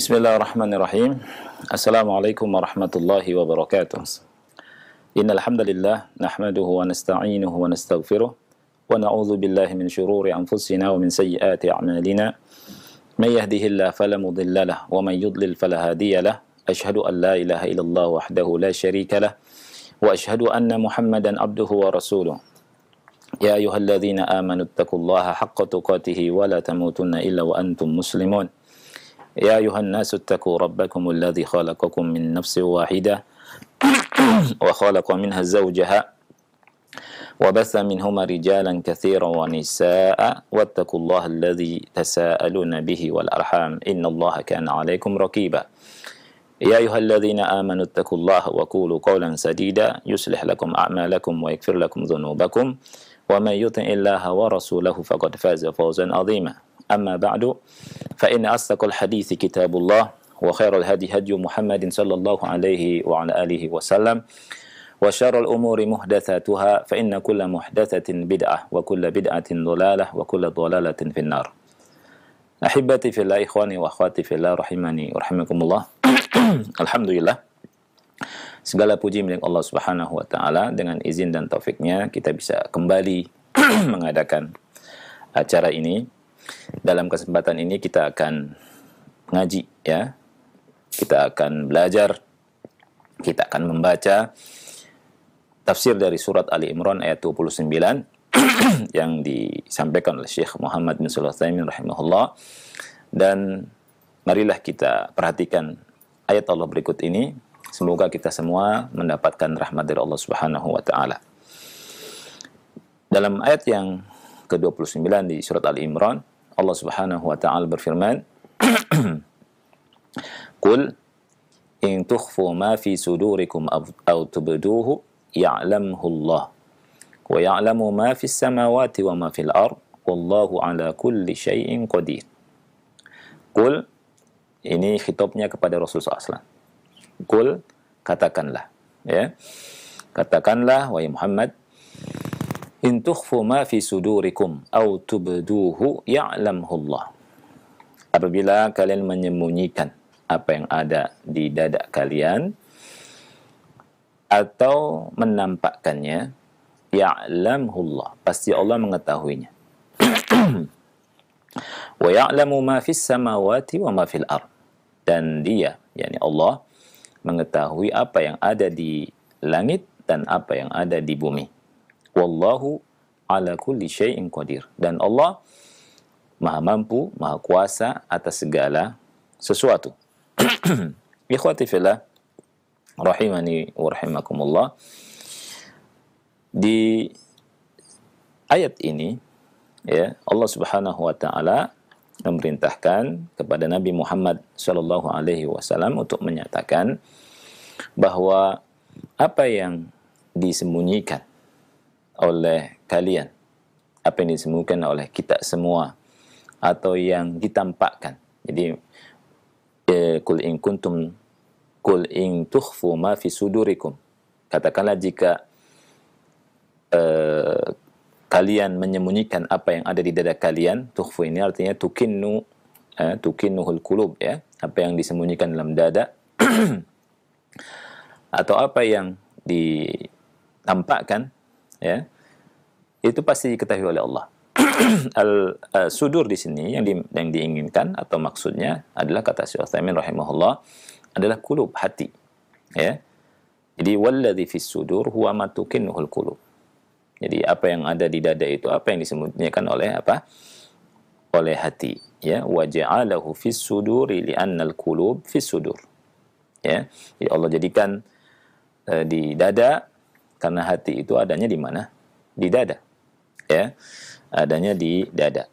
Bismillahirrahmanirrahim. Assalamualaikum warahmatullahi wabarakatuh. Innal hamdalillah nahmaduhu wa nasta'inuhu wa nastaghfiruh wa na'udzu billahi min shururi anfusina wa min sayyiati a'malina. May yahdihillahu fala mudilla lahu wa may yudlil fala hadiya lahu. Asyhadu an la ilaha illallah wahdahu la syarika lahu wa asyhadu anna Muhammadan abduhu wa rasuluh. Ya ayyuhalladzina amanu taqullaha haqqa tuqatih wa la tamutunna illa wa antum muslimun. يا أيها الناس اتقوا ربكم الذي خلقكم من نفس واحدة وخلق منها زوجها وبث منهما رجالا كثيرا ونساء واتقوا الله الذي تساءلون به والأرحام إن الله كان عليكم رقيبا يا أيها الذين آمنوا اتقوا الله وقولوا قولا سديدا يصلح لكم أعمالكم ويغفر لكم ذنوبكم ومن يطع الله ورسوله فقد فاز فوزا عظيما أما بعد فإن أصدق الحديث كتاب الله وخير الهدي هدي محمد صلى الله عليه وعلى آله وسلم وشر الأمور محدثاتها فإن كل محدثة بدعة وكل بدعة ضلالة وكل ضلالة في النار. أحبتي في الله إخواني وأخواتي في الله rahimani wa rahimakumullah. Alhamdulillah, segala puji milik Allah Subhanahu wa taala. Dengan izin dan taufiknya kita bisa kembali mengadakan acara ini. Dalam kesempatan ini kita akan ngaji, ya. Kita akan belajar, kita akan membaca tafsir dari surat Ali Imran ayat 29 yang disampaikan oleh Syekh Muhammad bin Shalih Al-Utsaimin rahimahullah. Dan marilah kita perhatikan ayat Allah berikut ini. Semoga kita semua mendapatkan rahmat dari Allah Subhanahu wa taala. Dalam ayat yang ke-29 di surat Ali Imran, Allah Subhanahu wa taala berfirman, "Qul in tukhfu ma fi sudurikum aw tubduhu ya'lamhu Allah wa ya'lamu ma fis samawati wa ma fil ard wallahu ala kulli syai'in qadir." Qul, ini khitabnya kepada Rasulullah SAW. Qul, katakanlah, ya. Katakanlah wahai Muhammad, in tukhfu ma fi sudurikum aw tubduhu ya'lamhu Allah. Apabila kalian menyembunyikan apa yang ada di dada kalian atau menampakkannya, ya'lamhu Allah, pasti Allah mengetahuinya. Wa ya'lamu ma fis samawati wa ma fil ard, dan dia, yakni Allah, mengetahui apa yang ada di langit dan apa yang ada di bumi. Wallahu ala kulli syai'in qadir, dan Allah maha mampu, maha kuasa atas segala sesuatu. Ikhwati fillah rahimani wa rahimakumullah. Di ayat ini, ya, Allah Subhanahu wa taala memerintahkan kepada Nabi Muhammad sallallahu alaihi wasallam untuk menyatakan bahwa apa yang disembunyikan oleh kalian, apa yang disembunyikan oleh kita semua, atau yang ditampakkan. Jadi kul in tukhfu ma fi sudurikum, katakanlah jika kalian menyembunyikan apa yang ada di dada kalian. Tukhfu ini artinya tukinnuhul qulub, ya, apa yang disembunyikan dalam dada atau apa yang ditampakkan, ya, itu pasti diketahui oleh Allah. Sudur di sini yang diinginkan atau maksudnya adalah, kata Syekh Utsaimin rahimahullah, adalah qulub, hati, ya. Jadi walladzi fis sudur huwa ma tukinnuhul qulub. Jadi apa yang ada di dada itu apa yang disembunyikan oleh apa? Oleh hati, ya. Wa ja'alahu fis suduri li'annal qulub fis sudur. Ya. Jadi Allah jadikan di dada karena hati itu adanya di mana? Di dada. Ya. Adanya di dada.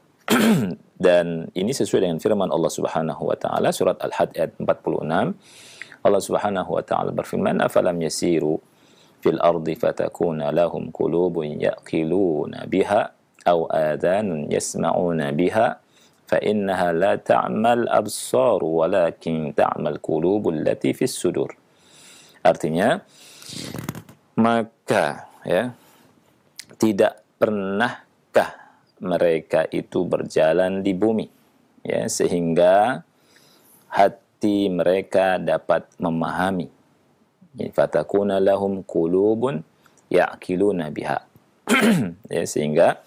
Dan ini sesuai dengan firman Allah Subhanahu wa taala surat Al-Hajj ayat 46. Allah Subhanahu wa taala berfirman, "Afalam yasiru fil ardi fatakuna lahum qulubun yaqiluna biha aw adhanun yasma'una biha fa innaha la ta'mal absar walakin ta'mal qulubul lati fis sudur." Artinya, maka, ya, tidak pernahkah mereka itu berjalan di bumi, ya, sehingga hati mereka dapat memahami. Fatakuna lahum qulubun ya'qiluna biha. Ya, sehingga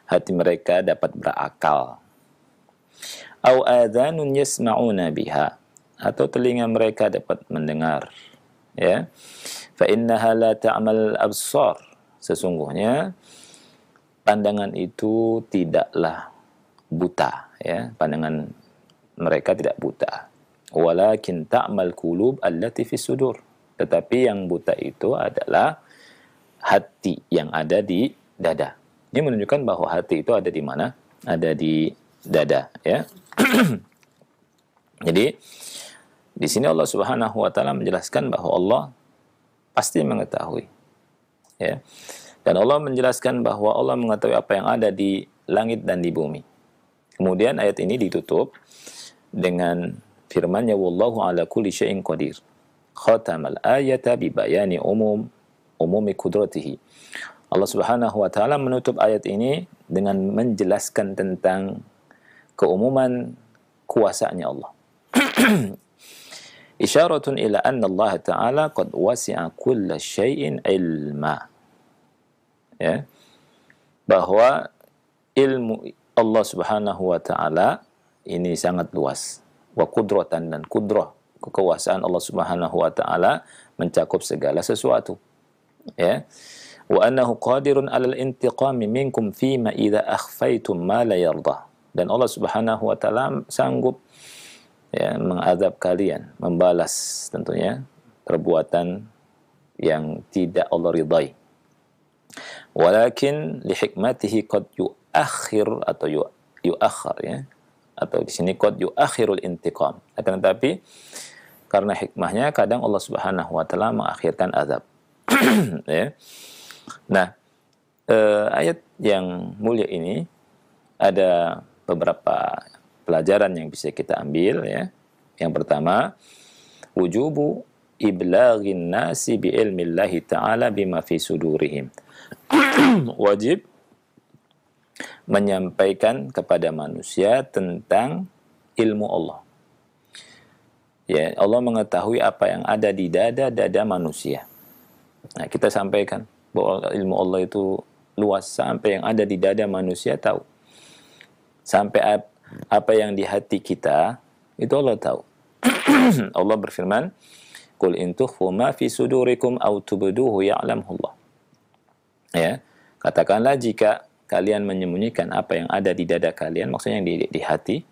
hati mereka dapat berakal. Au adhanun yasma'una biha, atau telinga mereka dapat mendengar. Ya. Fa innaha la ta'mal absar. Sesungguhnya pandangan itu tidaklah buta, ya. Pandangan mereka tidak buta. Walakin ta'mal qulub allati fis sudur. Tetapi yang buta itu adalah hati yang ada di dada. Ini menunjukkan bahwa hati itu ada di mana? Ada di dada, ya. Jadi di sini Allah Subhanahu wa taala menjelaskan bahwa Allah pasti mengetahui, ya. Dan Allah menjelaskan bahwa Allah mengetahui apa yang ada di langit dan di bumi. Kemudian ayat ini ditutup dengan firman-Nya, wallahu ala kulli syai'in qadir. Khatamal ayata bi bayani umumi qudratihi. Allah Subhanahu wa taala menutup ayat ini dengan menjelaskan tentang keumuman kuasanya Allah. Isyaratun ila anna Allah Ta'ala qad wasi'a kulla syai'in ilma. Ya. Bahwa ilmu Allah Subhanahu wa Ta'ala ini sangat luas. Wa qudratan, dan kudrah, kekuasaan Allah Subhanahu wa Ta'ala mencakup segala sesuatu. Ya. Wa annahu qadirun 'alal intiqami minkum fima idza akhfaytum ma la yardah. Dan Allah Subhanahu wa Ta'ala sanggup, ya, mengadab kalian, membalas tentunya perbuatan yang tidak Allah ridai. Walakin li hikmatihi qad yuakhir atau yuakhir, ya, atau di sini qad yuakhirul intiqam. Akan tetapi karena hikmahnya kadang Allah Subhanahu wa Ta'ala mengakhirkan azab. Ya. Nah, ayat yang mulia ini ada beberapa pelajaran yang bisa kita ambil, ya. Yang pertama, wujubu iblaghin nasi bi ilmillahi ta'ala bima fi sudurihim. Wajib menyampaikan kepada manusia tentang ilmu Allah. Ya, Allah mengetahui apa yang ada di dada-dada manusia. Nah, kita sampaikan bahwa ilmu Allah itu luas, sampai yang ada di dada manusia tahu. Sampai apa yang di hati kita itu Allah tahu. Allah berfirman, "Qul in tukhfu ma fi sudurikum aw tubduhu ya'lamhu Allah." Ya, katakanlah jika kalian menyembunyikan apa yang ada di dada kalian, maksudnya yang di hati,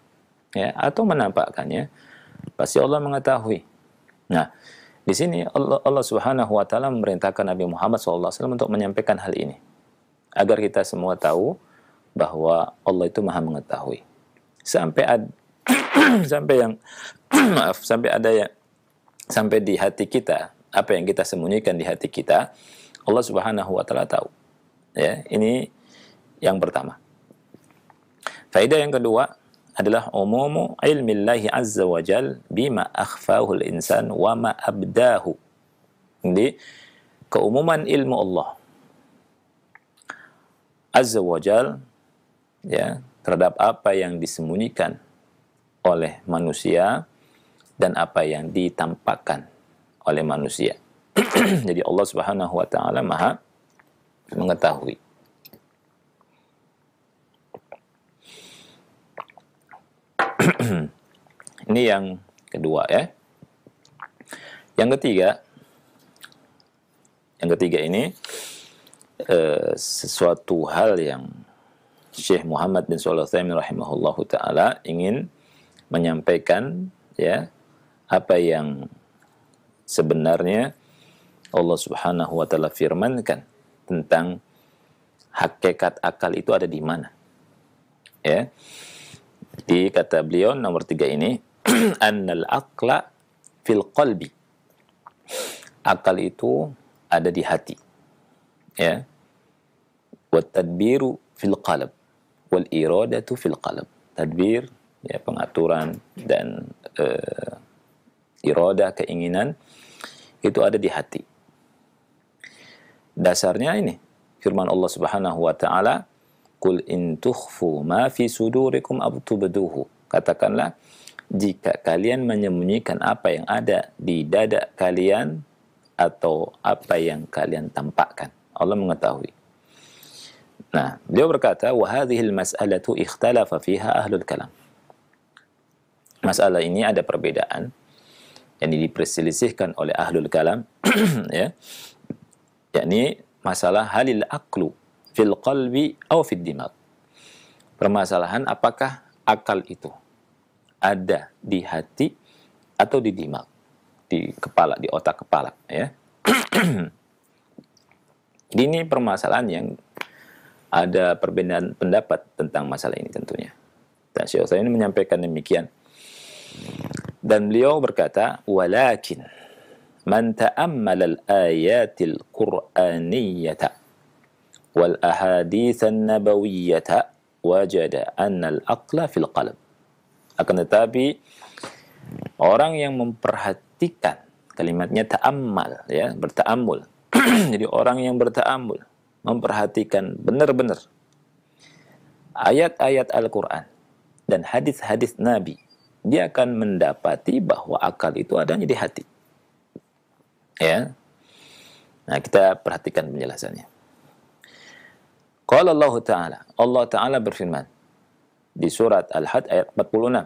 ya, atau menampakkannya, pasti Allah mengetahui. Nah, di sini Allah Subhanahu wa Ta'ala memerintahkan Nabi Muhammad SAW untuk menyampaikan hal ini agar kita semua tahu bahwa Allah itu Maha mengetahui. Sampai di hati kita, apa yang kita sembunyikan di hati kita, Allah Subhanahu wa Ta'ala tahu. Ya, ini yang pertama. Faedah yang kedua adalah umumu ilmillahi azza wa jal bima akhfahu al-insan wa ma abdahu. Jadi keumuman ilmu Allah azza wa jal, ya, terhadap apa yang disembunyikan oleh manusia dan apa yang ditampakkan oleh manusia. Jadi Allah Subhanahu wa Ta'ala Maha mengetahui. Ini yang kedua, ya. Yang ketiga ini sesuatu hal yang Syekh Muhammad bin Shalih Al-Utsaimin rahimahullahu taala ingin menyampaikan, ya, apa yang sebenarnya Allah Subhanahu wa Ta'ala firmankan tentang hakikat akal itu ada di mana. Ya. Di kata beliau nomor 3 ini, annal aqla fil qalbi. Akal itu ada di hati. Ya. Wat tadbiru fil qalb wal iradatu fil qalb. Tadbir, ya, pengaturan, dan irada, keinginan, itu ada di hati. Dasarnya ini firman Allah Subhanahu wa Ta'ala, "Qul in tukhfu ma fi sudurikum aw tubduhu." Katakanlah jika kalian menyembunyikan apa yang ada di dada kalian atau apa yang kalian tampakkan. Allah mengetahui. Nah, beliau berkata, wa hadhil mas'alatu ikhtalafa fiha ahlul kalam. Masalah ini ada perbedaan yang diperselisihkan oleh ahlul kalam ya. Yakni masalah halil aqlu fil qalbi atau fid dimag. Permasalahan apakah akal itu ada di hati atau di dimag, di kepala, di otak kepala ya. Ini permasalahan yang ada perbedaan pendapat tentang masalah ini tentunya. Dan Syekh Utsaimin menyampaikan demikian. Dan beliau berkata, walakin man ta'ammala al-ayatil qur'aniyyata wal ahaditsan nabawiyyata wajada anna al-aqla fil qalb. Akan tetapi orang yang memperhatikan, kalimatnya ta'ammal ya, berta'ammul. Jadi orang yang berta'ammul, memperhatikan benar-benar ayat-ayat Al-Qur'an dan hadis-hadis Nabi, dia akan mendapati bahwa akal itu adanya di hati. Ya. Nah, kita perhatikan penjelasannya. Qala Allah Ta'ala, Allah Ta'ala berfirman di surat Al-Had ayat 46.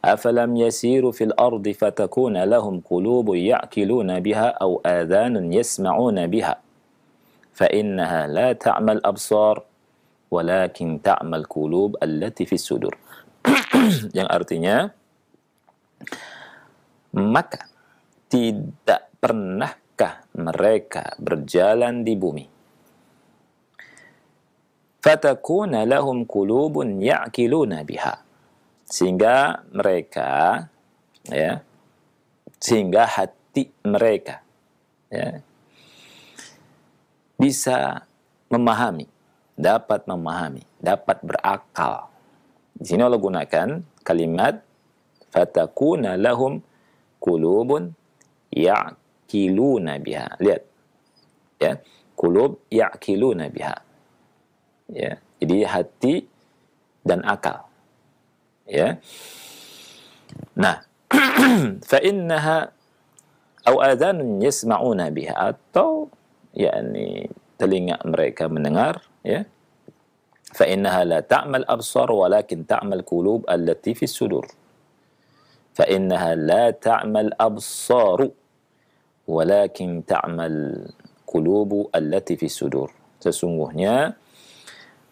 Afalam yasiru fil ardi fatakuna lahum qulubun ya'qiluna biha aw adhanun yasma'una biha fa innaha la ta'mal absar walakin ta'mal qulub allati fis sudur. Yang artinya, maka tidak pernahkah mereka berjalan di bumi fatakuna lahum qulubun ya'qiluna biha, sehingga mereka ya, sehingga hati mereka ya bisa memahami, dapat berakal. Di sini Allah gunakan kalimat fatakuna lahum qulubun ya'qiluna biha. Lihat ya, qulub ya'qiluna biha. Ya, jadi hati dan akal. Ya. Nah, fa innaha aw adhanun yasma'una biha, atau yakni telinga mereka mendengar ya. Fa innaha la ta'mal absar walakin ta'mal qulub allati fis sudur. Fa innaha la ta'mal absar walakin ta'mal qulub allati fis sudur. Sesungguhnya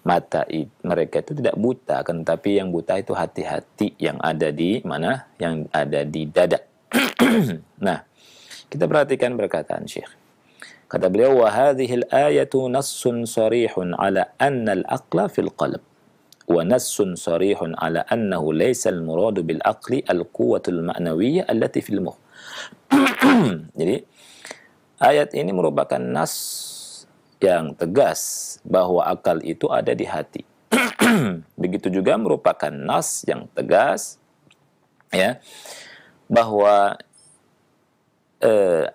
mata mereka itu tidak buta, kan, tapi yang buta itu hati-hati yang ada di mana? Yang ada di dada. Nah, kita perhatikan perkataan Syekh. Kata beliau, wa hadhil ayatu nassun sarihun ala anna al-aqla fil qalb wa nassun sarihun ala annahu laysa al-muradu bil aqli al-quwwatul ma'nawiyyah allati fil mukh. Jadi ayat ini merupakan nas yang tegas bahwa akal itu ada di hati. Begitu juga merupakan nas yang tegas ya bahwa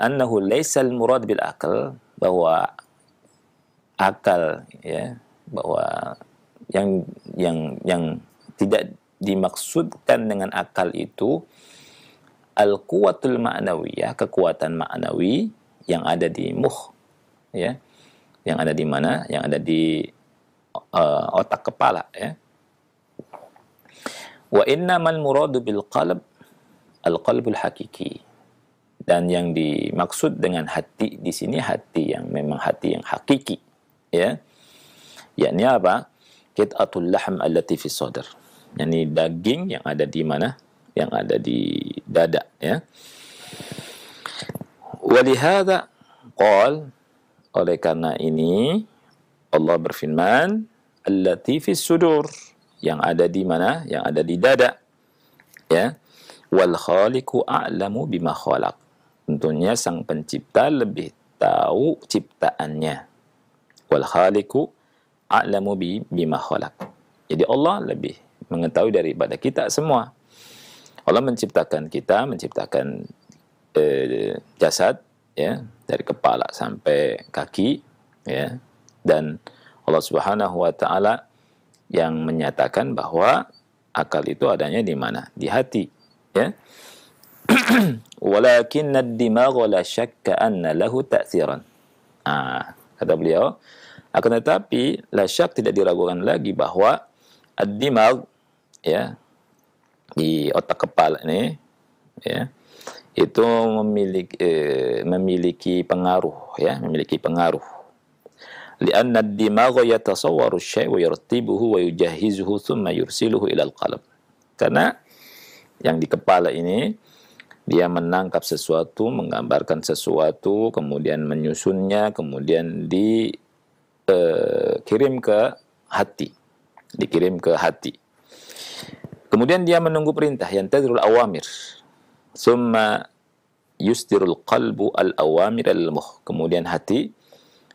annahu laisal murad bil aql, bahwa akal ya, bahwa yang tidak dimaksudkan dengan akal itu al quwwatul ma'nawiyah, kekuatan ma'nawi yang ada di mukh ya. Yang ada di mana? Yang ada di otak kepala ya. Wa innamal muradu bil qalb al-qalbul hakiki. Dan yang dimaksud dengan hati di sini hati yang memang hati yang hakiki ya. Yakni apa? Qit'atul lahm allati fi sadr. Yani daging yang ada di mana? Yang ada di dada ya. Wa lihadza qala, oleh karena ini Allah berfirman allati fis sudur, yang ada di mana? Yang ada di dada ya. Wal khaliqu a'lamu bima khalaq. Tentunya sang pencipta lebih tahu ciptaannya. Wal khaliqu a'lamu bima khalaq. Jadi Allah lebih mengetahui daripada kita semua. Allah menciptakan kita, menciptakan jasad ya, dari kepala sampai kaki ya, dan Allah Subhanahu wa taala yang menyatakan bahwa Akal itu adanya di mana? Di hati, ya. Walakinna ad-dimagha la syakka anna lahu ta'tsiran. Kata beliau, akan tetapi la syak, tidak diragukan lagi bahwa ad-dimagh, ya, di otak kepala ini, ya, itu memiliki pengaruh, ya, memiliki pengaruh. Lianna ad-dimagha yatasawwaru asy-syai' wa yartibuhu wa yujahizuhu thumma yursiluhu ila al-qalb. Karena yang di kepala ini dia menangkap sesuatu, menggambarkan sesuatu, kemudian menyusunnya, kemudian dikirim ke hati, dikirim ke hati. Kemudian dia menunggu perintah, yantazirul awamir. Summa yusdirul qalbu al-awamir al-mukh. Kemudian hati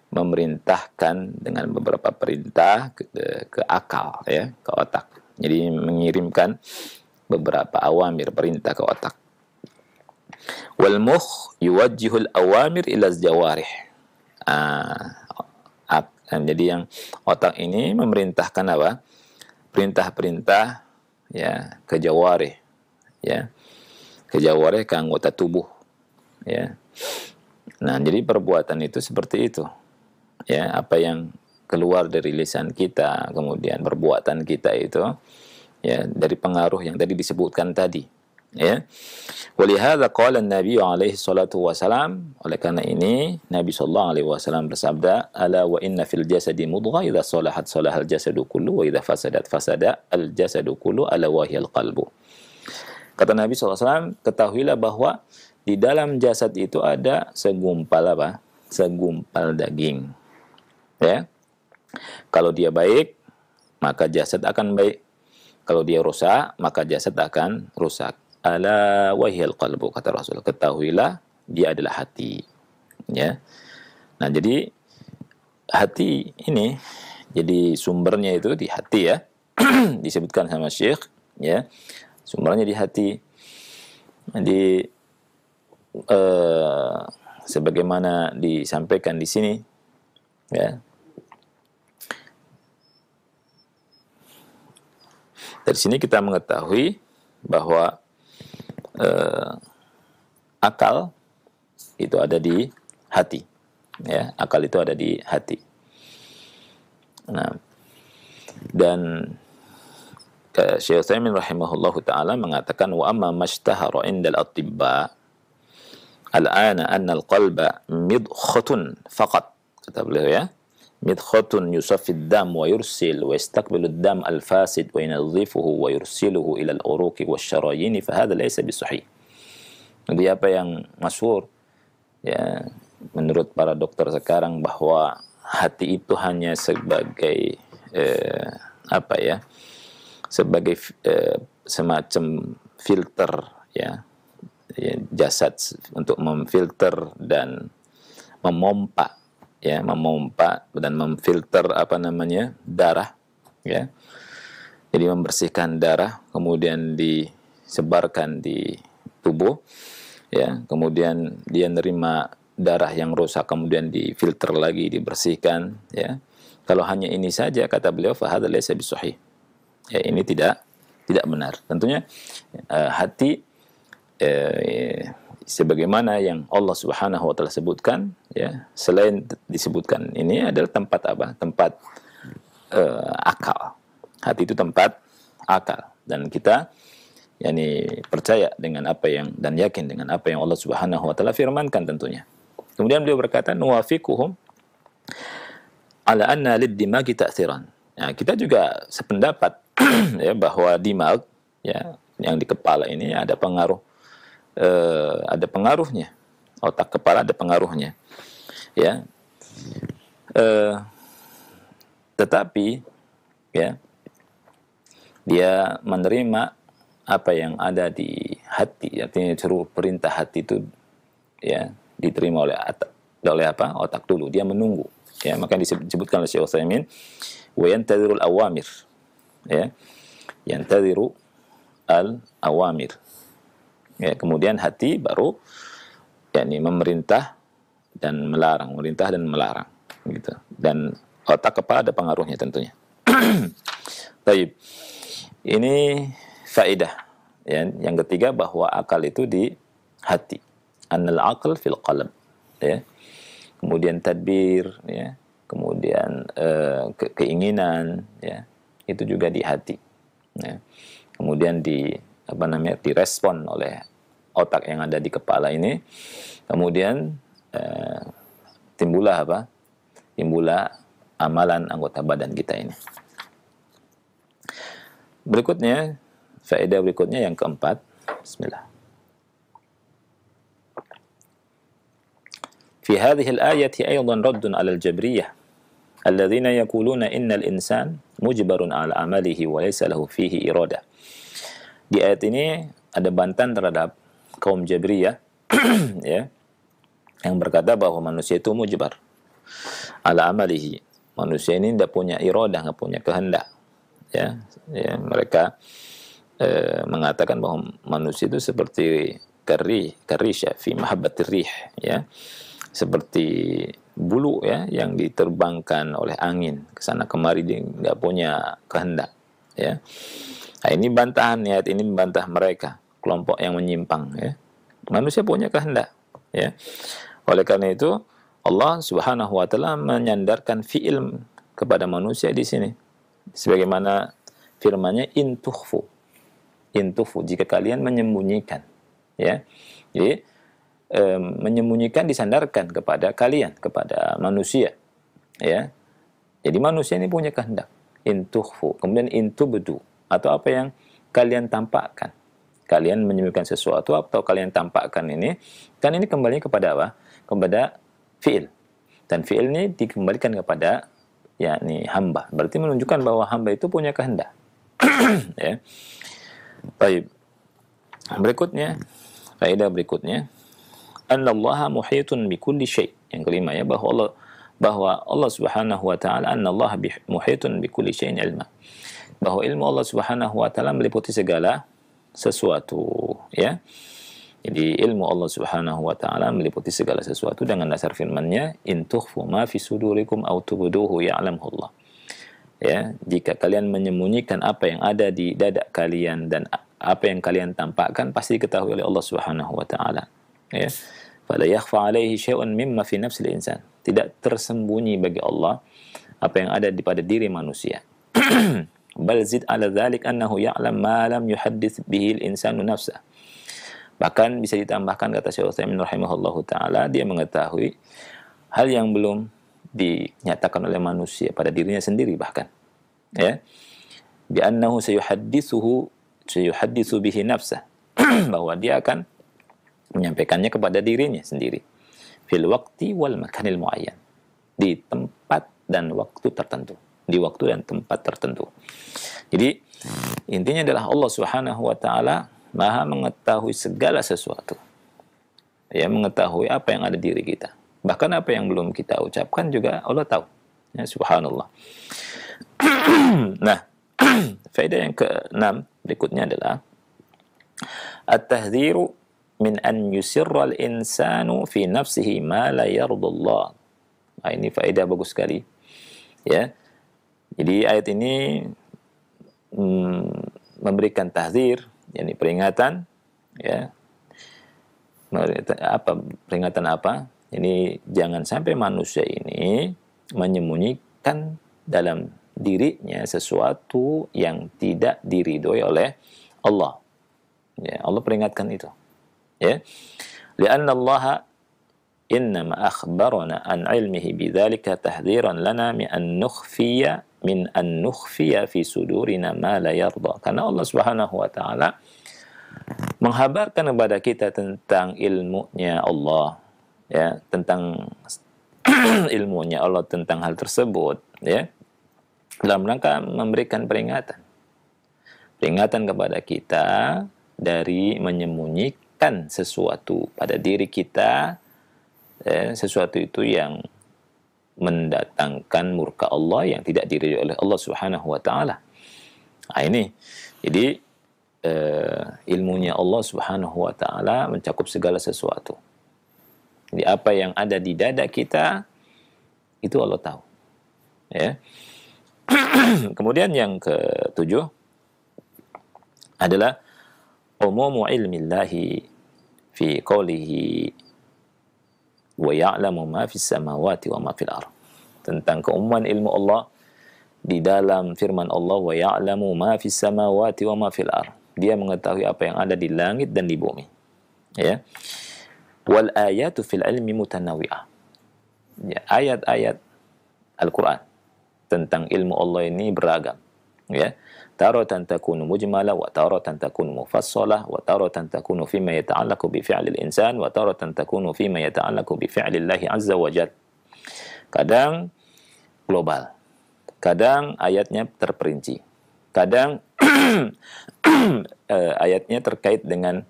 memerintahkan dengan beberapa perintah ke akal, ya, ke otak. Jadi mengirimkan beberapa awamir, perintah ke otak. Wal mukh yuwajjihul awamir ila jawarih. Jadi yang otak ini memerintahkan apa? Perintah-perintah, ya, ke jawarih, ya. Ke jawarih, ke anggota tubuh, ya. Nah, jadi perbuatan itu seperti itu. Ya, apa yang keluar dari lisan kita, kemudian perbuatan kita itu, ya, dari pengaruh yang tadi disebutkan tadi, ya. Walihadza qala an-nabi alaihi salatu wasalam, oleh karena ini Nabi sallallahu alaihi wasallam bersabda, ala wa inna fil jasadi mudghah idza salahat salahal jasadu kullu wa idza fasadat fasada al jasadu kullu ala wa hiyal qalbu. Kata Nabi sallallahu alaihi wasallam, ketahuilah bahwa di dalam jasad itu ada segumpal apa? Segumpal daging. Ya. Kalau dia baik, maka jasad akan baik. Kalau dia rusak, maka jasad akan rusak. Ala wahiyal qalbu, kata Rasul. Ketahuilah dia adalah hati. Ya. Nah, jadi hati ini, jadi sumbernya itu di hati, ya. Disebutkan sama Syekh, ya. Sumbernya di hati. Jadi sebagaimana disampaikan di sini, ya. Dari sini kita mengetahui bahwa akal itu ada di hati, ya. Akal itu ada di hati. Nah, dan Syekh Utsaimin rahimahullahu taala mengatakan, wa amma mashtahara indal atibba al-ana anna al-qalba midkhatun faqat, kata beliau, ya. Midkhatun yusaffid dam wa yursil wa yastaqbilu ad-dam al-fasid wa yunadhifuhu wa yursiluhu ila al-uruqi wasyarayini fa hadha laysa bisahih. Jadi apa yang masyhur, ya, menurut para dokter sekarang, bahwa hati itu hanya sebagai apa, ya, sebagai semacam filter, ya, jasad untuk memfilter dan memompa, ya, memompa dan memfilter apa namanya, darah, ya. Jadi membersihkan darah, kemudian disebarkan di tubuh, ya. Kemudian dia nerima darah yang rusak, kemudian difilter lagi, dibersihkan, ya. Kalau hanya ini saja, kata beliau, fa hadza laysa bisahih. Ya, ini tidak benar. Tentunya hati sebagaimana yang Allah Subhanahu wa taala sebutkan, ya, selain disebutkan ini adalah tempat apa? Tempat akal. Hati itu tempat akal, dan kita percaya dengan apa yang, dan yakin dengan apa yang Allah Subhanahu wa taala firmankan tentunya. Kemudian beliau berkata, nuwafiquhum ala anna lid-dimagi ta'tsiran. Nah, kita juga sependapat ya, bahwa dimag, ya, yang di kepala ini ada pengaruh, ada pengaruhnya. Otak kepala ada pengaruhnya, ya. Tetapi, ya, dia menerima apa yang ada di hati, artinya seluruh perintah hati itu, ya, diterima oleh apa? Otak dulu. Dia menunggu, ya. Maka disebutkan oleh Syekh Utsaimin, wa yantazirul awamir, ya. Yantaziru al-awamir. Ya, kemudian hati baru, yakni memerintah dan melarang, memerintah dan melarang, gitu. Dan otak kepala ada pengaruhnya tentunya. Baik. Ini faedah. Ya. Yang ketiga, bahwa akal itu di hati. Annal aql fil qalb. Ya. Kemudian tadbir, ya. Kemudian keinginan, ya. Itu juga di hati. Ya. Kemudian direspon oleh otak yang ada di kepala ini. Kemudian timbullah amalan anggota badan kita ini. Berikutnya, faedah berikutnya yang keempat. Bismillah. Fi hadhihi al-ayati aydan raddun 'ala al-jabriyah alladhina yaquluna innal insan mujbarun 'ala amalihi wa laysa lahu fihi iradah. Di ayat ini ada bantahan terhadap kaum Jabriyah ya, yang berkata bahwa manusia itu mujbar 'ala amalihi. Manusia ini tidak punya iradah, tidak punya kehendak. Ya, mereka mengatakan bahwa manusia itu seperti karisha fi mahabbatir rih, ya, seperti bulu, ya, yang diterbangkan oleh angin ke sana kemari, dia nggak punya kehendak, ya. Nah, ini bantahan, ayat ini membantah mereka, kelompok yang menyimpang, ya. Manusia punya kehendak, ya. Oleh karena itu Allah Subhanahu wa taala menyandarkan fi'il kepada manusia di sini. Sebagaimana firman-Nya in tukhfu, jika kalian menyembunyikan, ya. Jadi menyembunyikan disandarkan kepada kalian, kepada manusia, ya. Jadi manusia ini punya kehendak, in tukhfu, kemudian in tubdu, atau apa yang kalian tampakkan. Kalian menyembunyikan sesuatu atau kalian tampakkan ini, kan ini kembali kepada apa? Kepada fi'il. Dan fi'il ini dikembalikan kepada yakni hamba. Berarti menunjukkan bahwa hamba itu punya kehendak. Ya. Baik. Berikutnya, faedah berikutnya, annallaha muhitun bikulli syai'. Yang kelima, ya, bahwa Allah Subhanahu wa taala, annallaha muhitun bikulli syai'in ilma. Bahwa ilmu Allah Subhanahu wa taala meliputi segala sesuatu, ya. Jadi ilmu Allah Subhanahu wa taala meliputi segala sesuatu dengan dasar firman-Nya, in tukhfu ma fi sudurikum aw tubduhu ya'lamhu Allah. Ya, jika kalian menyembunyikan apa yang ada di dada kalian dan apa yang kalian tampakkan pasti diketahui oleh Allah Subhanahu wa taala. Ya. Fala yakhfa 'alaihi syai'un mimma fi nafsil insan. Tidak tersembunyi bagi Allah apa yang ada pada diri manusia. Bal zid 'ala dzalik annahu ya'lam ma lam yuhaddits bihi al-insanu nafsah. Bahkan bisa ditambahkan, kata Syekh Utsaimin rahimahullahu taala, dia mengetahui hal yang belum dinyatakan oleh manusia pada dirinya sendiri, bahkan, ya, bi annahu sayuhadditsu bihi nafsah, bahwa dia akan menyampaikannya kepada dirinya sendiri, fil waqti wal makanil muayyan, di tempat dan waktu tertentu, di waktu dan tempat tertentu. Jadi intinya adalah Allah Subhanahu wa taala Maha mengetahui segala sesuatu. Ya, mengetahui apa yang ada di diri kita. Bahkan apa yang belum kita ucapkan juga Allah tahu. Ya, subhanallah. Nah, faedah yang keenam berikutnya adalah at-tahdhiru min an yusirra al-insanu fi nafsihi ma la yardullah. Nah, ini faedah bagus sekali. Ya. Jadi ayat ini memberikan tahdzir, yakni peringatan, ya. Peringatan apa? Ini jangan sampai manusia ini menyembunyikan dalam dirinya sesuatu yang tidak diridhoi oleh Allah. Ya, Allah peringatkan itu. Ya. Li'anna Allah innama akhbarana an ilmihi bidzalika tahdhiran lana min an nukhfiya fi sudurina ma la yarda. Karena Allah Subhanahu wa taala menghabarkan kepada kita tentang ilmunya Allah, ya, tentang ilmunya Allah tentang hal tersebut, ya, dalam rangka memberikan peringatan kepada kita dari menyembunyikan sesuatu pada diri kita, ya, sesuatu itu yang mendatangkan murka Allah yang tidak diridhoi oleh Allah Subhanahu wa taala. Nah, ini jadi ilmunya Allah Subhanahu wa taala mencakup segala sesuatu. Jadi apa yang ada di dada kita itu Allah tahu. Ya. Kemudian yang ketujuh, adalah umumu ilmillahi fi qawlihi wa ya'lamu ma fis samawati wa ma fil ardh. Tentang keumuman ilmu Allah di dalam firman Allah, wa ya'lamu ma fis samawati wa ma fil ardh. Dia mengetahui apa yang ada di langit dan di bumi. Ya. Wal ayatu fil ilmi mutanawwi'ah. Ya, ayat-ayat Al-Qur'an tentang ilmu Allah ini beragam. Ya. Taratan takunu mujmalah, wa taratan takunu mufassalah, wa taratan takunu fima yata'allaqu bi fi'lil insan, wa taratan takunu fima yata'allaqu bi fi'lillahi azza wa jalla. Kadang global, kadang ayatnya terperinci, kadang ayatnya terkait dengan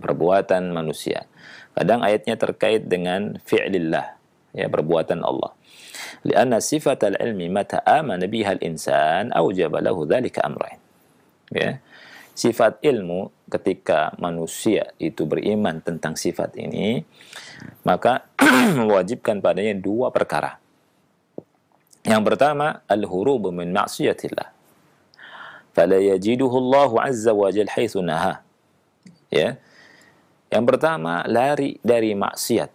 perbuatan manusia, kadang ayatnya terkait dengan fi'lillah, ya, perbuatan Allah. Lianna sifat al-ilmi mata amana biha al-insan awjaba lahu dhalika amrain. Ya. Sifat ilmu ketika manusia itu beriman tentang sifat ini, maka mewajibkan padanya dua perkara. Yang pertama, al-hurubu min ma'siyatillah. Fala yajiduhu Allah azza wa jalla haitsu naha. Ya. Yang pertama, lari dari maksiat,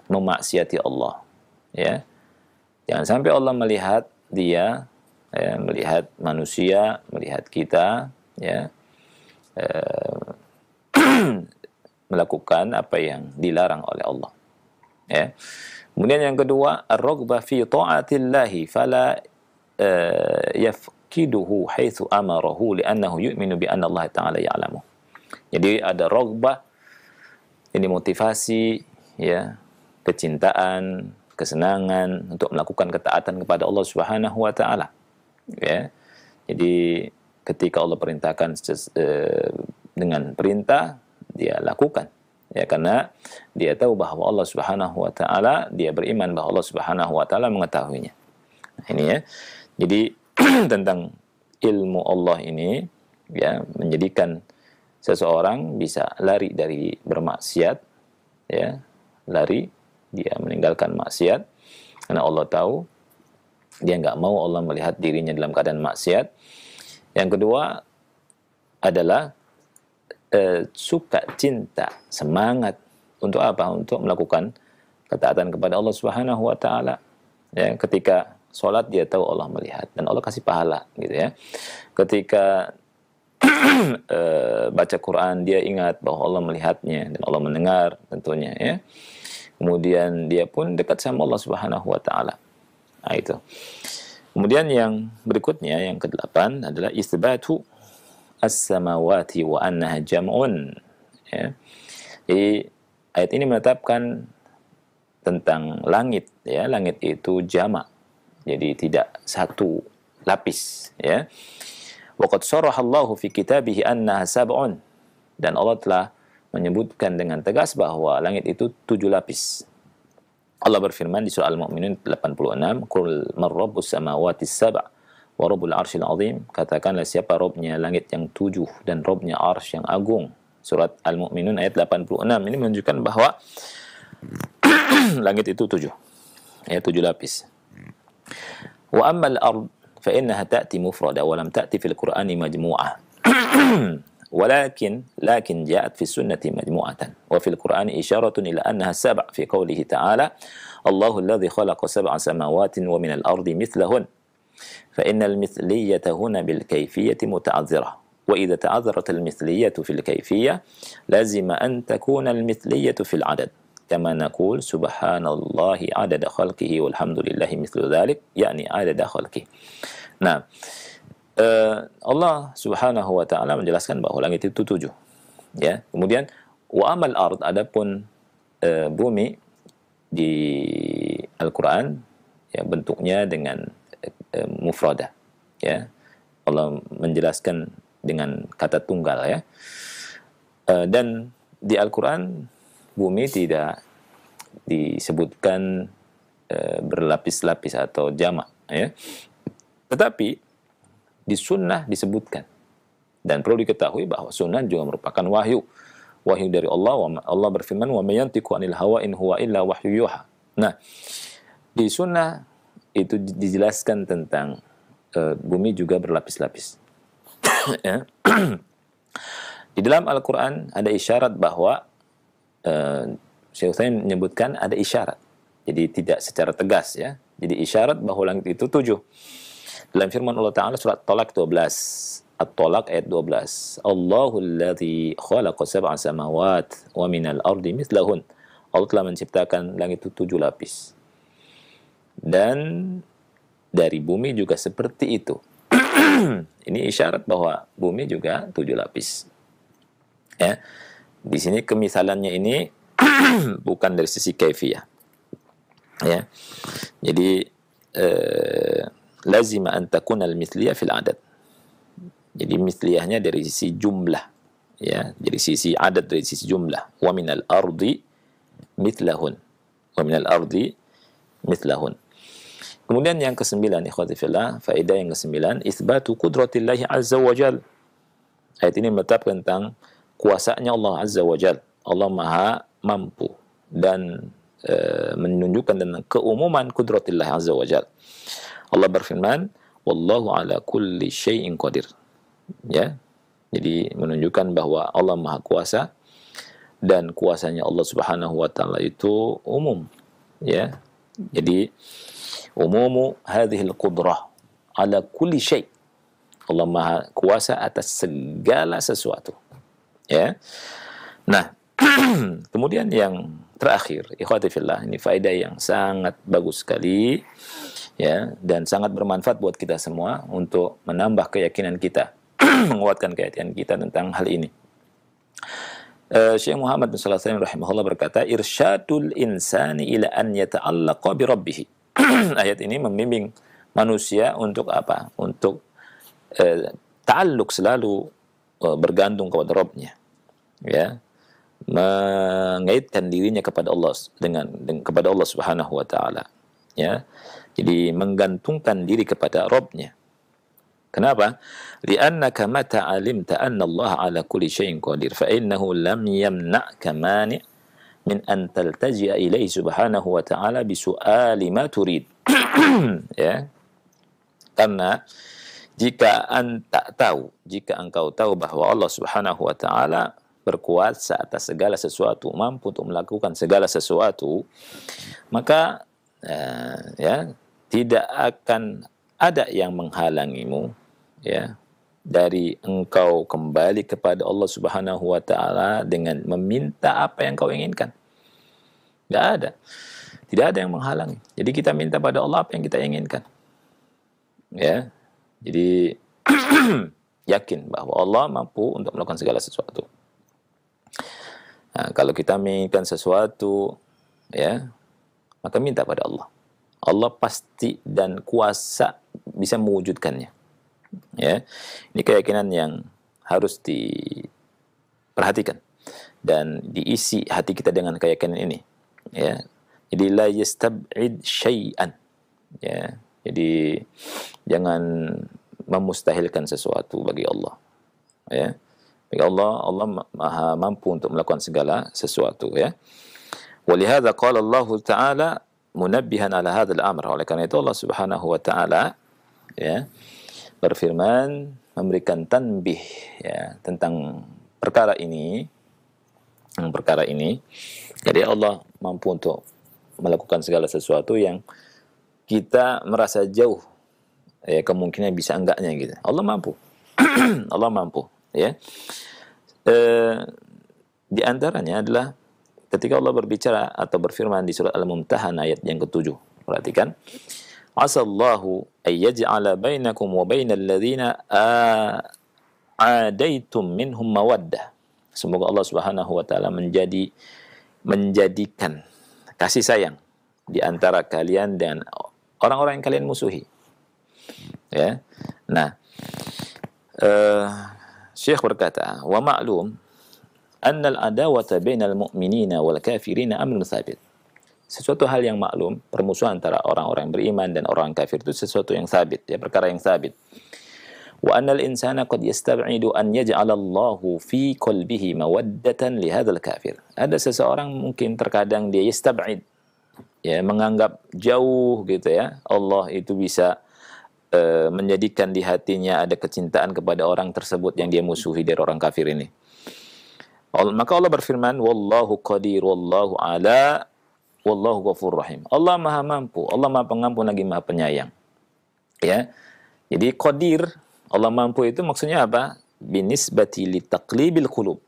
memaksiati Allah. Ya. Jangan sampai Allah melihat dia, ya, melihat manusia, melihat kita, ya, melakukan apa yang dilarang oleh Allah. Ya. Kemudian yang kedua, ar-raghbah fi ta'atillahi fala yafqiduhu haitsu amarahu li'annahu yu'minu bi anna Allah ta'ala ya'lamu. Jadi ada raghbah, ini motivasi, ya, kecintaan, kesenangan untuk melakukan ketaatan kepada Allah Subhanahu wa taala. Ya. Jadi ketika Allah perintahkan dengan perintah, dia lakukan. Ya, karena dia tahu bahwa Allah Subhanahu wa taala, dia beriman bahwa Allah Subhanahu wa taala mengetahuinya. Nah, ini ya. Jadi tentang ilmu Allah ini, ya, menjadikan seseorang bisa lari dari bermaksiat, ya, lari, dia meninggalkan maksiat karena Allah tahu, dia nggak mau Allah melihat dirinya dalam keadaan maksiat. Yang kedua adalah suka, cinta, semangat untuk apa? Untuk melakukan ketaatan kepada Allah Subhanahu wa taala. Ya, ketika sholat dia tahu Allah melihat dan Allah kasih pahala, gitu ya. Ketika baca Quran dia ingat bahwa Allah melihatnya dan Allah mendengar tentunya, ya. Kemudian dia pun dekat sama Allah Subhanahu wa taala. Nah, itu. Kemudian yang berikutnya, yang ke-8 adalah isbatu as-samawati wa annaha jam'un. Ya. Jadi ayat ini menetapkan tentang langit, ya, langit itu jamak. Jadi tidak satu lapis, ya. Wa qad sharaha Allahu fi kitabihi annaha sab'un. Dan Allah telah menyebutkan dengan tegas bahwa langit itu 7 lapis. Allah berfirman di surah Al-Mu'minun 86, "Qul man rabbus samawati sab' wa rabbul arsyil azim." Katakanlah siapa Rabbnya langit yang 7 dan Rabbnya arsy yang agung. Surat Al-Mu'minun ayat 86 ini menunjukkan bahwa langit itu 7. Ya, 7 lapis. Wa ammal ard fa innaha ta'ti mufrada wa lam ta'ti fil Qur'ani majmu'ah. لكن جاءت في السنة مجموعة وفي القرآن إشارة إلى أنها 7 في قوله تعالى الله الذي خلق 7 سماوات ومن الأرض مثلهن فإن المثلية هنا بالكيفية متعذرة وإذا تعذرت المثلية في الكيفية لازم أن تكون المثلية في العدد كما نقول سبحان الله عدد خلقه والحمد لله مثل ذلك يعني عدد خلقه. Nah, Allah Subhanahu wa taala menjelaskan bahwa langit itu 7. Ya. Kemudian wa amal ard, adapun bumi di Al-Qur'an, ya, bentuknya dengan mufradah. Ya. Allah menjelaskan dengan kata tunggal, ya. Dan di Al-Qur'an bumi tidak disebutkan berlapis-lapis atau jamak, ya. Tetapi di sunnah disebutkan. Dan perlu diketahui bahwa sunnah juga merupakan wahyu. Wahyu dari Allah. Allah berfirman, "Wa may yantiqu 'anil hawa in huwa illa wahyu yuha." Nah, di sunnah itu dijelaskan tentang bumi juga berlapis-lapis. Ya. Di dalam Al-Quran ada isyarat bahwa Syekh Utsaimin menyebutkan ada isyarat. Jadi tidak secara tegas ya. Jadi isyarat bahwa langit itu 7. Dalam firman Allah Ta'ala surat Talaq 12. At-Talaq ayat 12. Allahul ladzi khalaqa sab'a samawat wa minal ardi mithlahun. Allah telah menciptakan langit itu 7 lapis. Dan dari bumi juga seperti itu. Ini isyarat bahwa bumi juga 7 lapis. Ya. Di sini kemisalannya ini bukan dari sisi kaifiyah. Ya. Jadi lazima an takuna al-mithliyah fil adad. Jadi mithliyahnya dari sisi jumlah, ya, dari sisi adat, dari sisi jumlah. Wa minal ardi mithlahun. Wa minal ardi mithlahun. Kemudian yang ke-9, ikhwati fillah, faedah yang ke-9, itsbatu qudratillahi azza wa jal. Ayat ini menetapkan tentang kuasanya Allah azza wa jal. Allah Maha mampu dan menunjukkan tentang keumuman kudratillah azza wa jal. Allah berfirman, wallahu ala kulli syai'in qadir. Ya. Jadi menunjukkan bahwa Allah Maha Kuasa dan kuasanya Allah Subhanahu wa taala itu umum, ya. Jadi umumu hadhil qudrah ala kulli syai'. Allah Maha Kuasa atas segala sesuatu. Ya. Nah, kemudian yang terakhir, ikhwati fillah, ini faedah yang sangat bagus sekali, ya, dan sangat bermanfaat buat kita semua untuk menambah keyakinan kita, menguatkan keyakinan kita tentang hal ini. Syekh Muhammad bin Shalih Al-Utsaimin rahimahullah berkata, irsyadul insani ila an yata'allaqa bi rabbih. Ayat ini membimbing manusia untuk apa? Untuk ta'alluq, selalu bergantung kepada Rabb-nya. Ya. Mengaitkan dirinya kepada Allah kepada Allah Subhanahu wa taala. Ya. Jadi menggantungkan diri kepada Rabb-nya. Kenapa? Li'annaka mata 'alimta anna Allah 'ala kulli syai'in qadir fa innahu lam yamna'ka mani' min an taltaji'a ilaihi subhanahu wa ta'ala bi su'ali ma turid. Ya. Karena jika engkau tahu bahwa Allah Subhanahu wa taala berkuasa atas segala sesuatu, mampu untuk melakukan segala sesuatu, maka ya, tidak akan ada yang menghalangimu, ya, dari engkau kembali kepada Allah Subhanahu wa taala dengan meminta apa yang kau inginkan. Tidak ada. Tidak ada yang menghalangi. Jadi kita minta pada Allah apa yang kita inginkan. Ya. Jadi yakin bahwa Allah mampu untuk melakukan segala sesuatu. Nah, kalau kita menginginkan sesuatu, ya, maka minta pada Allah. Allah pasti dan kuasa bisa mewujudkannya. Ya, ini keyakinan yang harus diperhatikan dan diisi hati kita dengan keyakinan ini. Ya, jadi la yastab'id syai'an. Ya, jadi jangan memustahilkan sesuatu bagi Allah. Ya, bagi Allah, Allah Maha mampu untuk melakukan segala sesuatu. Ya. Walihada qala Allah Ta'ala munabbihan ala hadzal amr. Oleh karena itu Allah Subhanahu wa taala, ya, berfirman memberikan tanbih, ya, tentang perkara ini. Jadi Allah mampu untuk melakukan segala sesuatu yang kita merasa jauh, ya, kemungkinan bisa enggaknya gitu. Allah mampu. Allah mampu, ya. Di antaranya adalah ketika Allah berbicara atau berfirman di surat Al-Mumtahanah ayat yang ke-7. Perhatikan. Asallahu ayyaj'ala bainakum wa bainal ladzina adaitum minhum mawaddah. Semoga Allah Subhanahu wa taala menjadikan kasih sayang di antara kalian dan orang-orang yang kalian musuhi. Ya. Nah, Syekh berkata, wa ma'lum anna al-adawata bainal mu'minina wal kafirina amrun tsabit. Sesuatu hal yang maklum, permusuhan antara orang-orang beriman dan orang kafir itu sesuatu yang sabit, ya, perkara yang sabit. Wa annal insana qad yastab'idu an yaj'ala Allahu fi qalbihi mawaddatan li hadzal kafir. Ada seseorang mungkin terkadang dia yastab'id, ya, menganggap jauh gitu, ya, Allah itu bisa menjadikan di hatinya ada kecintaan kepada orang tersebut yang dia musuhi dari orang kafir ini. Maka Allah berfirman, wallahu qadir, wallahu ala, wallahu ghafur rahim. Allah maha mampu, Allah maha pengampun lagi maha penyayang. Ya. Jadi qadir, Allah mampu itu maksudnya apa? Binisbati li taqlibil qulub.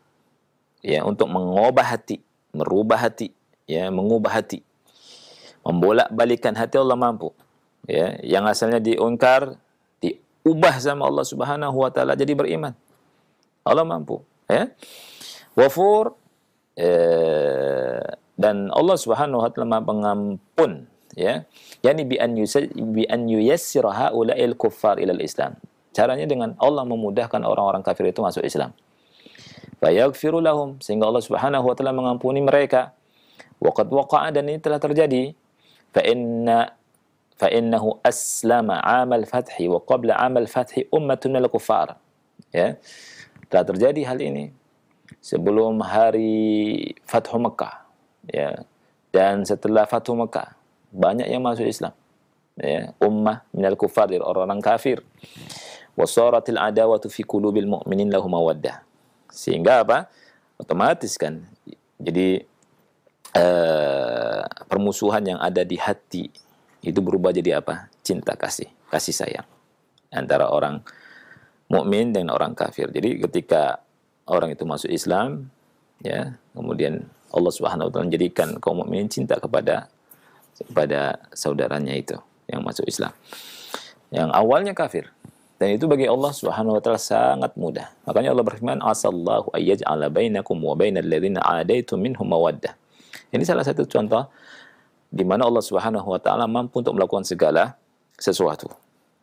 Ya, untuk mengubah hati, merubah hati, ya, mengubah hati. Membolak-balikan hati Allah mampu. Ya, yang asalnya diungkar, diubah sama Allah Subhanahu wa taala jadi beriman. Allah mampu, ya. Ghafur, dan Allah Subhanahu wa taala Maha Pengampun, ya. Yani bi an yuyassira haula'il kuffar ilal Islam. Caranya dengan Allah memudahkan orang-orang kafir itu masuk Islam. Fa yaghfiru lahum, sehingga Allah Subhanahu wa taala mengampuni mereka. Wa qad waqa'a, dan ini telah terjadi. Fa innahu aslama 'amal fathi wa qabla 'amal fathi ummatun minal kuffar. Ya. Telah terjadi hal ini sebelum hari Fathu Mekah, ya, dan setelah Fathu Mekah banyak yang masuk Islam, ya, ummah minal kufar, dari orang-orang kafir. Wasaratil adawatu fi qulubil mu'minin lahum mawaddah, sehingga apa, otomatis kan, jadi permusuhan yang ada di hati itu berubah jadi apa, cinta, kasih sayang antara orang mukmin dan orang kafir. Jadi ketika orang itu masuk Islam, ya, kemudian Allah Subhanahu wa taala menjadikan kaum mukminin cinta kepada saudaranya itu yang masuk Islam, yang awalnya kafir. Dan itu bagi Allah Subhanahu wa taala sangat mudah. Makanya Allah berfirman, asallahu ayyaj'ala bainakum wa bainal ladzina 'adaitum minhum mawaddah. Ini salah satu contoh di mana Allah Subhanahu wa taala mampu untuk melakukan segala sesuatu,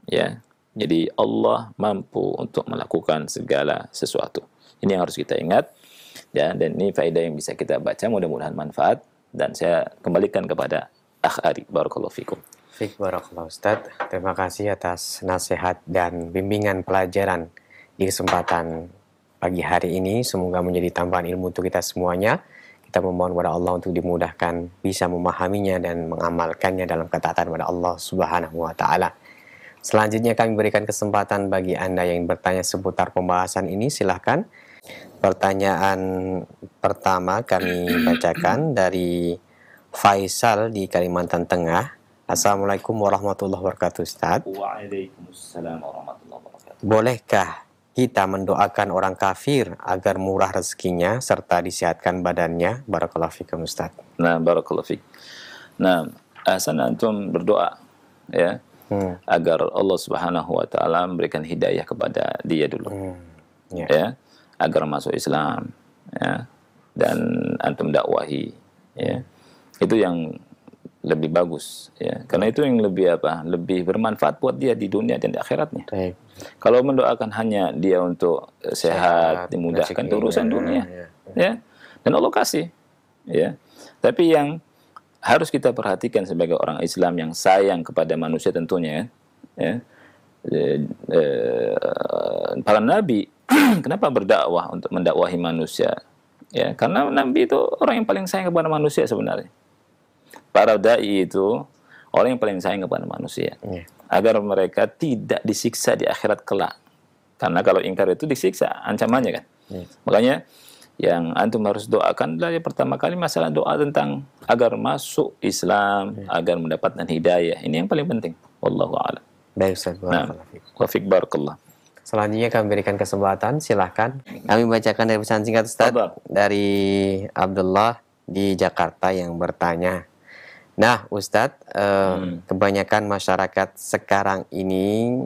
ya. Jadi Allah mampu untuk melakukan segala sesuatu. Ini yang harus kita ingat, ya, dan ini faedah yang bisa kita baca, mudah-mudahan manfaat. Dan saya kembalikan kepada Akh Ari. Barakallahu fikum. Fik barakallahu Ustaz. Terima kasih atas nasihat dan bimbingan pelajaran di kesempatan pagi hari ini. Semoga menjadi tambahan ilmu untuk kita semuanya. Kita memohon kepada Allah untuk dimudahkan bisa memahaminya dan mengamalkannya dalam ketaatan kepada Allah Subhanahu wa taala. Selanjutnya kami berikan kesempatan bagi Anda yang bertanya seputar pembahasan ini, silahkan. Pertanyaan pertama kami bacakan dari Faisal di Kalimantan Tengah. Assalamualaikum warahmatullahi wabarakatuh, Ustaz. Waalaikumsalam warahmatullahi wabarakatuh. Bolehkah kita mendoakan orang kafir agar murah rezekinya serta disehatkan badannya? Barakallahu fikum, Ustaz. Nah, barakallahu fik. Nah, ahsan antum berdoa, ya, agar Allah Subhanahu wa taala memberikan hidayah kepada dia dulu. Ya, agar masuk Islam, ya, dan antum dakwahi, ya. Itu yang lebih bagus, ya, karena itu yang lebih apa, lebih bermanfaat buat dia di dunia dan di akhiratnya. Baik. Kalau mendoakan hanya dia untuk sehat, dimudahkan urusan dunia, ya, dan Allah kasih, ya. Tapi yang harus kita perhatikan sebagai orang Islam yang sayang kepada manusia tentunya, ya, para nabi kenapa berdakwah untuk mendakwahi manusia? Ya, karena nabi itu orang yang paling sayang kepada manusia sebenarnya. Para dai itu orang yang paling sayang kepada manusia, agar mereka tidak disiksa di akhirat kelak. Karena kalau ingkar itu disiksa, ancamannya kan. Makanya yang antum harus doakan adalah yang pertama kali masalah doa tentang agar masuk Islam, agar mendapatkan hidayah. Ini yang paling penting. Wallahu a'lam. Baik, Ustaz. Wa fik barakallah. Selanjutnya kami berikan kesempatan, silahkan. Kami bacakan dari pesan singkat, Ustaz, dari Abdullah di Jakarta yang bertanya. Nah, Ustadz, kebanyakan masyarakat sekarang ini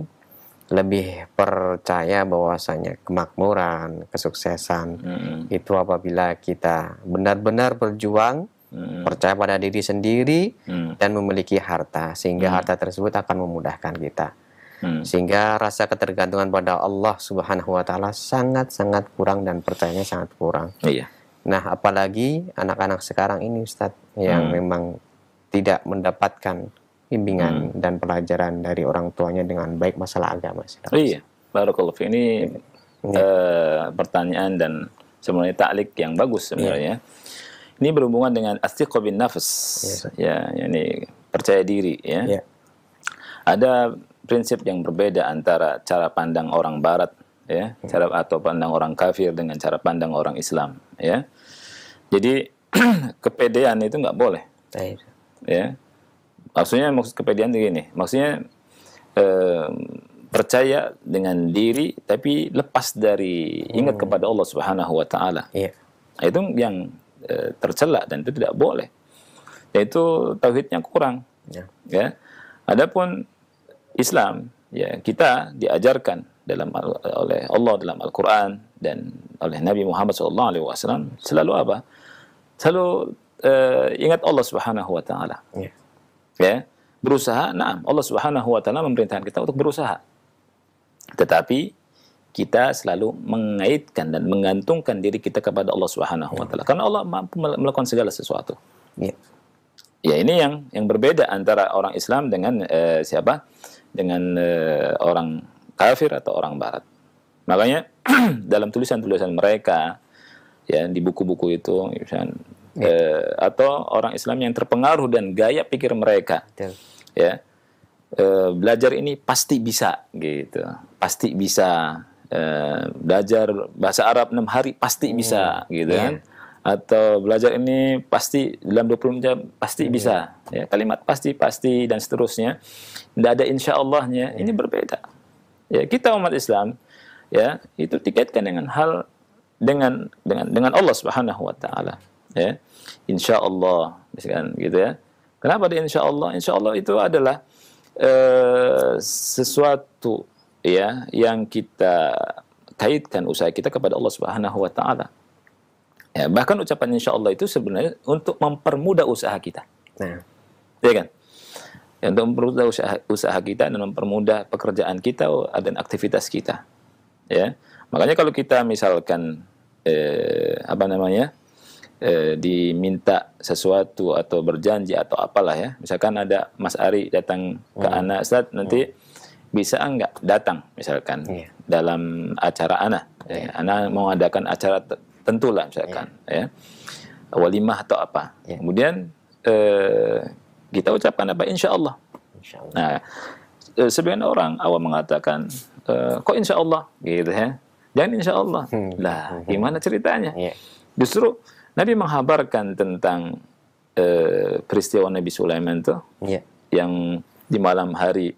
lebih percaya bahwasanya kemakmuran, kesuksesan itu apabila kita benar-benar berjuang, percaya pada diri sendiri, dan memiliki harta, sehingga harta tersebut akan memudahkan kita. Sehingga rasa ketergantungan pada Allah Subhanahu wa taala sangat-sangat kurang dan percayanya sangat kurang. Iya. Nah, apalagi anak-anak sekarang ini, Ustadz, yang memang tidak mendapatkan bimbingan dan pelajaran dari orang tuanya dengan baik masalah agama. Iya, barakallahu fiik. Ini pertanyaan dan sebenarnya ta'liq yang bagus sebenarnya. Ini berhubungan dengan as-siqah bin nafs, ya, ini percaya diri, ya. Ada prinsip yang berbeda antara cara pandang orang Barat, ya, cara atau pandang orang kafir dengan cara pandang orang Islam, ya. Jadi kepedean itu nggak boleh, ya. Maksudnya maksud kepedean itu gini, maksudnya percaya dengan diri tapi lepas dari ingat kepada Allah Subhanahu wa taala. Nah, itu yang tercela dan itu tidak boleh. Yaitu tauhidnya kurang. Ya. Adapun Islam, ya, kita diajarkan oleh Allah dalam Al-Qur'an dan oleh Nabi Muhammad SAW selalu apa? Selalu ingat Allah Subhanahu wa taala. Ya. Berusaha, nah, Allah Subhanahu wa taala memerintahkan kita untuk berusaha. Tetapi kita selalu mengaitkan dan menggantungkan diri kita kepada Allah Subhanahu wa taala. Karena Allah mampu melakukan segala sesuatu. Ya, ini yang berbeda antara orang Islam dengan siapa? Dengan orang kafir atau orang Barat. Makanya dalam tulisan-tulisan mereka, ya, di buku-buku itu, misalnya, atau orang Islam yang terpengaruh dan gaya pikir mereka, ya, belajar ini pasti bisa, gitu, pasti bisa. Belajar bahasa Arab 6 hari pasti bisa, gitu kan. Atau belajar ini pasti dalam 20 jam pasti bisa, ya, kalimat pasti dan seterusnya, tidak ada insya Allahnya. Ini berbeda, ya. Kita umat Islam, ya, itu dikaitkan dengan hal dengan Allah Subhanahu wa taala, ya, insya Allah, misalkan, gitu, ya. Kenapa dia insya Allah? Insya Allah itu adalah sesuatu, ya, yang kita kaitkan usaha kita kepada Allah Subhanahu wa taala. Ya, bahkan ucapan insya Allah itu sebenarnya untuk mempermudah usaha kita. Ya kan? Ya, untuk mempermudah usaha kita dan mempermudah pekerjaan kita dan aktivitas kita. Ya. Makanya kalau kita misalkan diminta sesuatu atau berjanji atau apalah, ya. Misalkan ada Mas Ari datang ke Ana, Ustaz, nanti bisa enggak datang misalkan dalam acara Ana. Ya, Ana mau adakan acara tentulah misalkan, ya, walimah atau apa. Kemudian kita ucapkan apa? Insya Allah. Nah, sebagian orang awam mengatakan, kok insya Allah, gitu, ya. Jangan insya Allah. Lah, gimana ceritanya? Justru Nabi menghabarkan tentang peristiwa Nabi Sulaiman tuh, yang di malam hari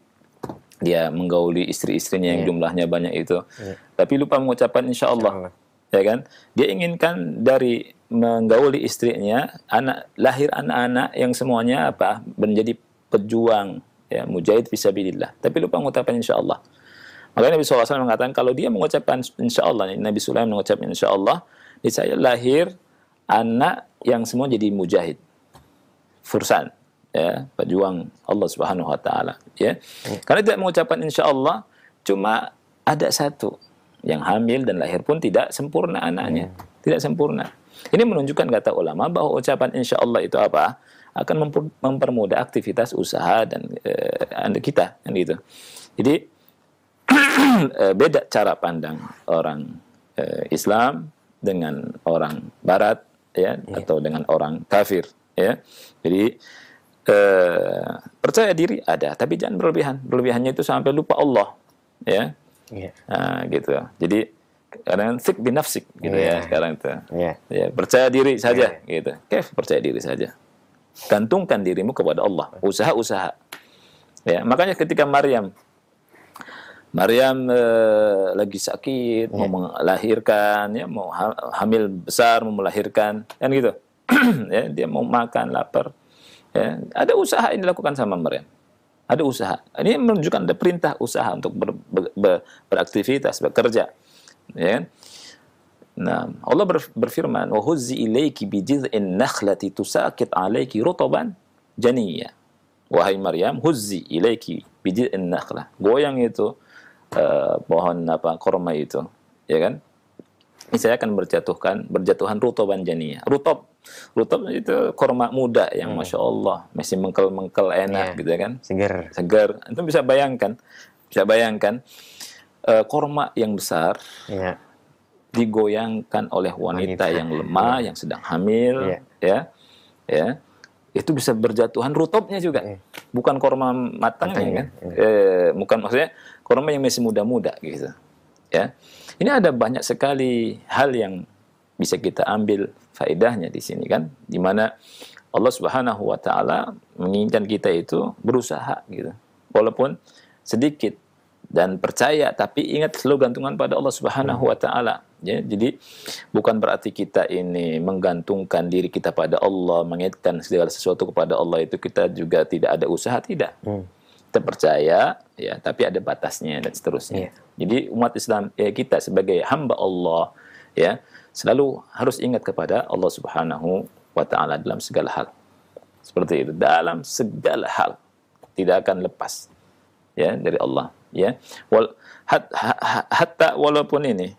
dia menggauli istri-istrinya yang jumlahnya banyak itu, tapi lupa mengucapkan insya Allah. Ya kan? Dia inginkan dari menggauli istrinya lahir anak-anak yang semuanya apa? Menjadi pejuang, ya, mujahid fisabilillah. Tapi lupa mengucapkan insya Allah. Makanya Nabi SAW mengatakan kalau dia mengucapkan insya Allah, Nabi Sulaiman mengucapkan insya Allah, di saya lahir anak yang semua jadi mujahid, fursan, ya, pejuang Allah Subhanahu wa taala, ya. Karena tidak mengucapkan insya Allah, cuma ada satu yang hamil dan lahir pun tidak sempurna anaknya, tidak sempurna. Ini menunjukkan, kata ulama, bahwa ucapan insya Allah itu apa? Akan mempermudah aktivitas usaha dan kita, kan gitu. Jadi beda cara pandang orang Islam dengan orang Barat, ya, atau dengan orang kafir, ya. Jadi percaya diri ada, tapi jangan berlebihan. Berlebihannya itu sampai lupa Allah, ya. Nah, gitu. Jadi kadang sik binafsik, gitu, ya, sekarang itu. Ya, percaya diri saja, gitu. Percaya diri saja. Gantungkan dirimu kepada Allah. Usaha-usaha. Ya, makanya ketika Maryam lagi sakit, mau melahirkan, ya, mau hamil besar, mau melahirkan, kan gitu. Ya, dia mau makan, lapar. Ya, ada usaha yang dilakukan sama Maryam. Ada usaha. Ini menunjukkan ada perintah usaha untuk beraktivitas, bekerja. Ya. Nah, Allah berfirman, "Wa huzzi ilaiki bi jiz'in nakhlati tusaqit 'alaiki rutaban janiyya." Wahai Maryam, huzzi ilaiki bi jiz'in nakhlah. Goyang itu pohon korma itu, ya kan? Ini saya akan berjatuhan rutaban janiyya. Rutab itu korma muda yang masya Allah masih mengkel enak, gitu, kan? Segar. Itu bisa bayangkan korma yang besar digoyangkan oleh wanita yang lemah, yang sedang hamil, ya. itu bisa berjatuhan rutubnya juga, bukan korma matangnya kan, bukan, maksudnya korma yang masih muda-muda gitu ya. Ini ada banyak sekali hal yang bisa kita ambil faedahnya di sini kan, di mana Allah Subhanahu wa taala menginginkan kita itu berusaha gitu, walaupun sedikit, dan percaya, tapi ingat selalu gantungan pada Allah Subhanahu wa taala. Ya, jadi bukan berarti kita ini menggantungkan diri kita pada Allah, mengaitkan segala sesuatu kepada Allah itu kita juga tidak ada usaha, tidak. Kita percaya ya, tapi ada batasnya dan seterusnya. Jadi umat Islam kita sebagai hamba Allah ya, selalu harus ingat kepada Allah Subhanahu wa taala dalam segala hal. Seperti itu, dalam segala hal tidak akan lepas ya dari Allah ya. Hatta walaupun ini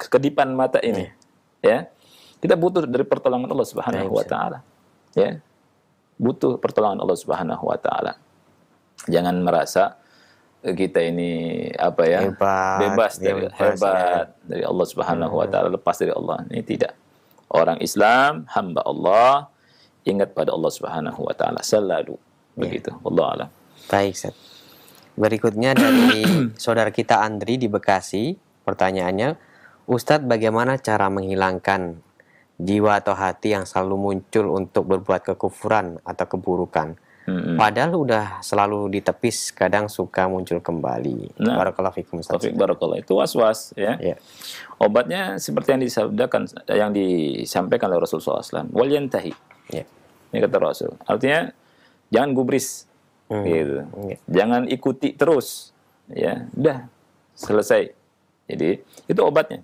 kedipan mata ini ya, kita butuh dari pertolongan Allah Subhanahu wa taala ya, butuh pertolongan Allah Subhanahu wa taala. Jangan merasa kita ini apa ya, bebas dari Allah Subhanahu wa taala, lepas dari Allah. Ini tidak. Orang Islam, hamba Allah, ingat pada Allah Subhanahu wa taala selalu. Begitu. Wallahu a'lam. Baik, Ustaz. Berikutnya dari saudara kita Andri di Bekasi, pertanyaannya, Ustadz, bagaimana cara menghilangkan jiwa atau hati yang selalu muncul untuk berbuat kekufuran atau keburukan? Padahal udah selalu ditepis, kadang suka muncul kembali. Nah, barakallahu fikum, Ustadz. Barakallahu, itu was-was ya. Obatnya seperti yang yang disampaikan oleh Rasulullah SAW. Wal yantahi. Ini kata Rasul. Artinya jangan gubris. Gitu. Jangan ikuti terus. Ya, udah selesai. Jadi itu obatnya.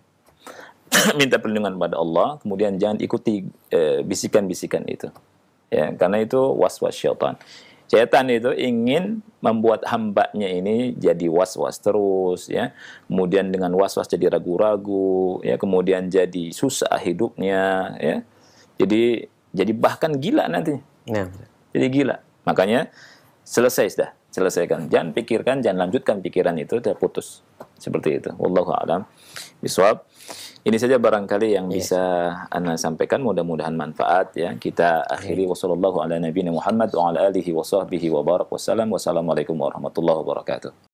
Minta perlindungan pada Allah, kemudian jangan ikuti bisikan-bisikan itu. Ya, karena itu was-was syaitan. Syaitan itu ingin membuat hambanya ini jadi was-was terus ya. Kemudian dengan was-was jadi ragu-ragu ya, kemudian jadi susah hidupnya ya. Jadi bahkan gila nanti. Jadi gila. Makanya selesaikan. Jangan pikirkan, jangan lanjutkan pikiran itu, sudah putus. Seperti itu. Wallahu a'lam bishawab. Ini saja barangkali yang bisa Ana sampaikan, mudah-mudahan manfaat ya. Kita akhiri wassallallahu ala nabiyina Muhammad wa ala alihi wa sahbihi wa barak wassalam. Wassalamualaikum warahmatullahi wabarakatuh.